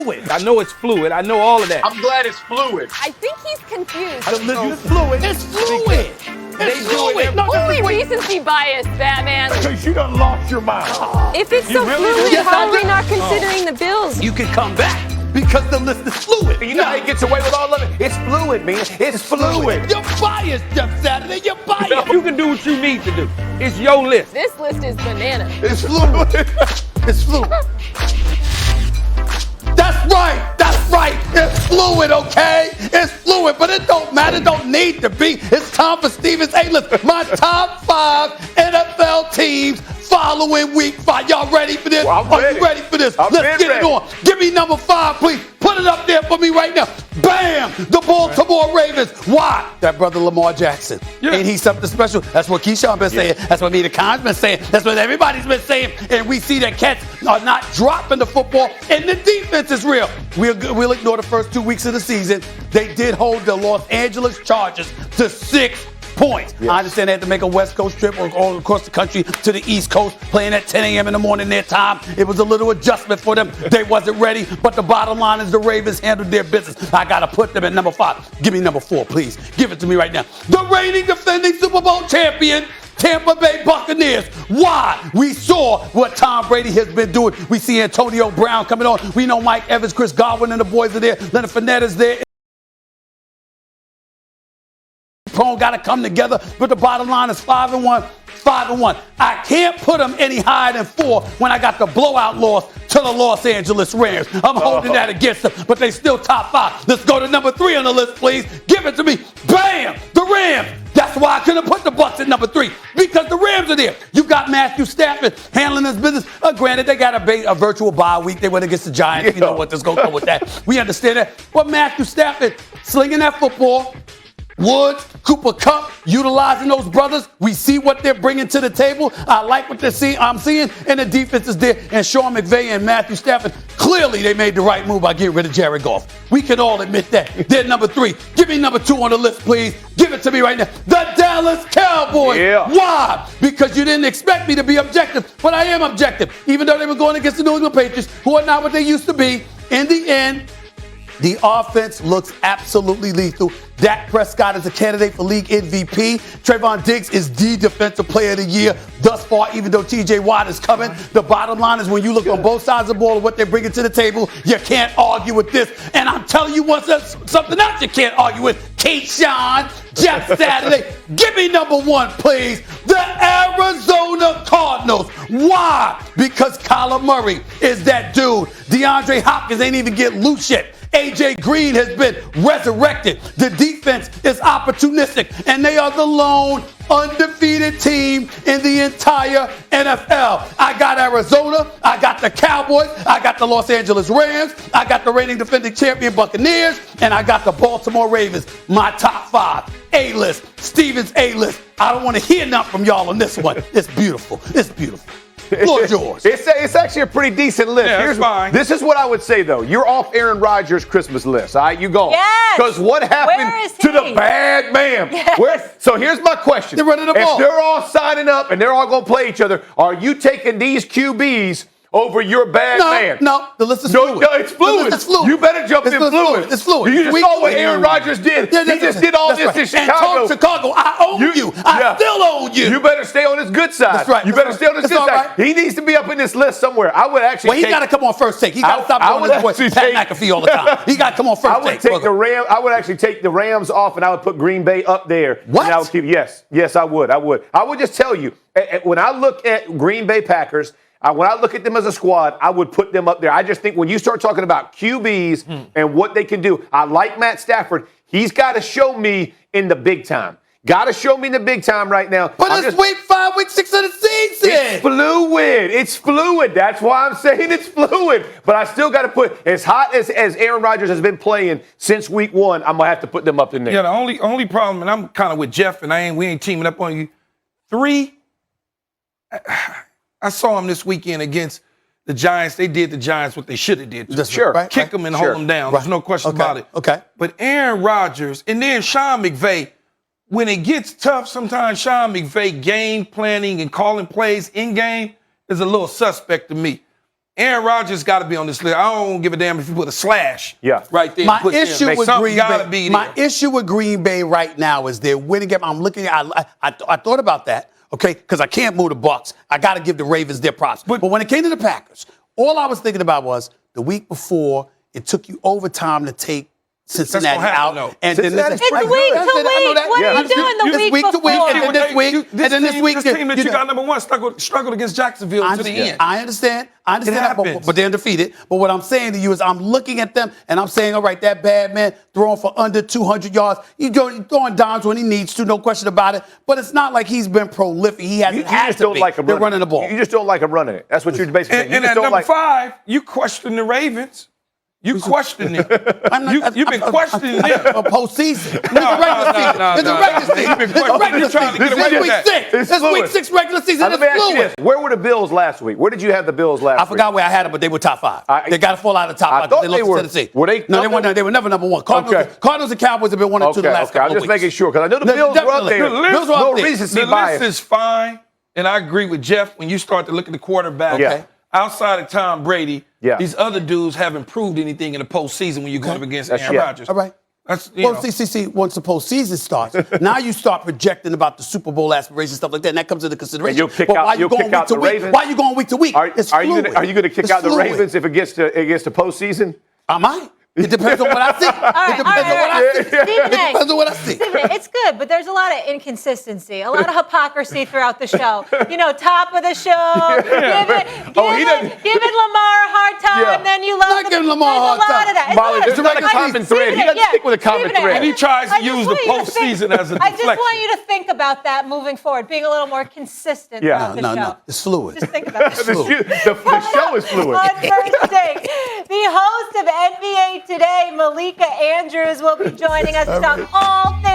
I know it's fluid. I know all of that. I'm glad it's fluid. I think he's confused. It's fluid. It's fluid. It's fluid. Only recency bias, Batman. Because you done lost your mind. If it's so fluid, how are we not considering the Bills? You can come back because the list is fluid. You know how he gets away with all of it? It's fluid, man. It's fluid. You're biased, Jeff Saturday. You're biased. You can do what you need to do. It's your list. This list is banana. It's fluid. It's fluid. That's right. That's right. It's fluid, okay? It's fluid, but it don't matter. It don't need to be. It's time for Steven's A-List. My top 5 NFL teams following week 5. Y'all ready for this? Well, Are you ready for this? Let's get it on. Give me number 5, please. Put it up there for me right now. Bam! The Baltimore Ravens. Why? That brother Lamar Jackson. Yeah. Ain't he something special? That's what Keyshawn been saying. That's what Mina Khan's been saying. That's what everybody's been saying. And we see that cats are not dropping the football, and the defense is real. We'll ignore the first 2 weeks of the season. They did hold the Los Angeles Chargers to 6 points. Yes. I understand they had to make a West Coast trip or all across the country to the East Coast, playing at 10 a.m. in the morning their time. It was a little adjustment for them. They wasn't ready, but the bottom line is the Ravens handled their business. I got to put them at number 5. Give me number 4, please. Give it to me right now. The reigning defending Super Bowl champion, Tampa Bay Buccaneers. Why? We saw what Tom Brady has been doing. We see Antonio Brown coming on. We know Mike Evans, Chris Godwin, and the boys are there. Leonard Fournette is there. Got to come together, but the bottom line is 5-1. 5-1. I can't put them any higher than 4 when I got the blowout loss to the Los Angeles Rams. I'm holding that against them, but they still top 5. Let's go to number 3 on the list, please. Give it to me. Bam! The Rams. That's why I couldn't put the Bucs at number 3, because the Rams are there. You got Matthew Stafford handling his business. Granted, they got a virtual bye week. They went against the Giants. Yeah. You know what? There's going to go with that. We understand that. But Matthew Stafford slinging that football. Woods, Cooper Kupp, utilizing those brothers. We see what they're bringing to the table. I like what I'm seeing, and the defense is there. And Sean McVay and Matthew Stafford, clearly they made the right move by getting rid of Jared Goff. We can all admit that. They're number 3. Give me number 2 on the list, please. Give it to me right now. The Dallas Cowboys. Yeah. Why? Because you didn't expect me to be objective, but I am objective. Even though they were going against the New England Patriots, who are not what they used to be, in the end, the offense looks absolutely lethal. Dak Prescott is a candidate for league MVP. Trayvon Diggs is the defensive player of the year thus far, even though T.J. Watt is coming. The bottom line is when you look on both sides of the ball and what they're bringing to the table, you can't argue with this. And I'm telling you something else you can't argue with. Keyshawn, Jeff Saturday. Give me number 1, please. The Arizona Cardinals. Why? Because Kyler Murray is that dude. DeAndre Hopkins ain't even get loose yet. A.J. Green has been resurrected. The defense is opportunistic, and they are the lone undefeated team in the entire NFL. I got Arizona. I got the Cowboys. I got the Los Angeles Rams. I got the reigning defending champion Buccaneers, and I got the Baltimore Ravens. My top 5. A-list. Steven's A-list. I don't want to hear nothing from y'all on this one. It's beautiful. It's beautiful. Floor's yours. It's actually a pretty decent list. Yeah, fine. This is what I would say, though. You're off Aaron Rodgers' Christmas list. All right, you go. Yes. Because what happened to the bad man? Yes. So here's my question. They're running the ball. If they're all signing up and they're all going to play each other, are you taking these QBs over your bad man? No, the list is fluid. No, it's fluid. It's fluid. You better jump in fluid. It's fluid. You just saw what Aaron Rodgers did. Yeah, he just did all this in Chicago. And Chicago, I own you. I still own you. You better stay on his good side. That's right. You better stay on his good side. Right. He needs to be up in this list somewhere. I would actually he got to come on first take. He got to stop doing this boy Pat McAfee all the time. He got to come on first take. I would actually take the Rams off, and I would put Green Bay up there. What? And I would yes, I would. I would just tell you, when I look at Green Bay Packers, when I look at them as a squad, I would put them up there. I just think when you start talking about QBs and what they can do, I like Matt Stafford. He's got to show me in the big time. Got to show me in the big time right now. But it's week 5, week 6 of the season. It's fluid. It's fluid. That's why I'm saying it's fluid. But I still got to put, as hot as Aaron Rodgers has been playing since week 1, I'm going to have to put them up in there. Yeah, the only problem, and I'm kind of with Jeff, and we ain't teaming up on you. 3, I saw him this weekend against the Giants. They did the Giants what they should have did. That's sure. Right, Kick them and hold them down. There's no question about it. Okay. But Aaron Rodgers and then Sean McVay, when it gets tough, sometimes Sean McVay game planning and calling plays in game is a little suspect to me. Aaron Rodgers got to be on this list. I don't give a damn if you put a slash right there. My issue with Green Bay. Be my issue with Green Bay right now is their winning game. I'm looking at. I thought about that. Okay, because I can't move the Bucs. I got to give the Ravens their props. But when it came to the Packers, all I was thinking about was the week before. It took you overtime to take Cincinnati out, and then it's week to week. What are you doing the week before? And then this week, this team that you got number one struggled against Jacksonville to the end. I understand that, but they're undefeated. But what I'm saying to you is, I'm looking at them and I'm saying, all right, that bad man throwing for under 200 yards. He's throwing dimes when he needs to, no question about it. But it's not like he's been prolific. He hasn't had to be. They're running the ball. You just don't like him running it. That's what you're basically saying. And at number 5, you question the Ravens. You question it. You've been questioning it. A postseason. It's a regular season. It's trying to get away with that. It's week 6 regular season. It's fluid. Where were the Bills last week? Where did you have the Bills last week? I forgot where I had them, but they were top 5. They got to fall out of the top 5. I thought they lost to Tennessee. Were they? No, they were never number 1. Cardinals and Cowboys have been 1 and 2 the last couple of weeks. I'm just making sure, because I know the Bills were up there. The list is fine, and I agree with Jeff when you start to look at the quarterback. Yeah. Outside of Tom Brady, these other dudes haven't proved anything in the postseason when you're going up against Aaron Rodgers. All right. See, once the postseason starts, now you start projecting about the Super Bowl aspirations, stuff like that, and that comes into consideration. And you'll kick out the Ravens. Why are you going week to week? Are you going to kick out the Ravens if it gets to postseason? I might. It depends on what I see. It depends on what I see. Stephen, it's good, but there's a lot of inconsistency, a lot of hypocrisy throughout the show. Top of the show, giving Lamar a hard time, then you love giving Lamar a hard time. Molly, there's not a common thread. He doesn't stick with a common thread. And he tries to use the postseason as a deflection. I just want you to think about that moving forward, being a little more consistent throughout the show. No. It's fluid. Just think about it. The show is fluid. On first take, the host of NBA Today, Malika Andrews, will be joining us to talk all things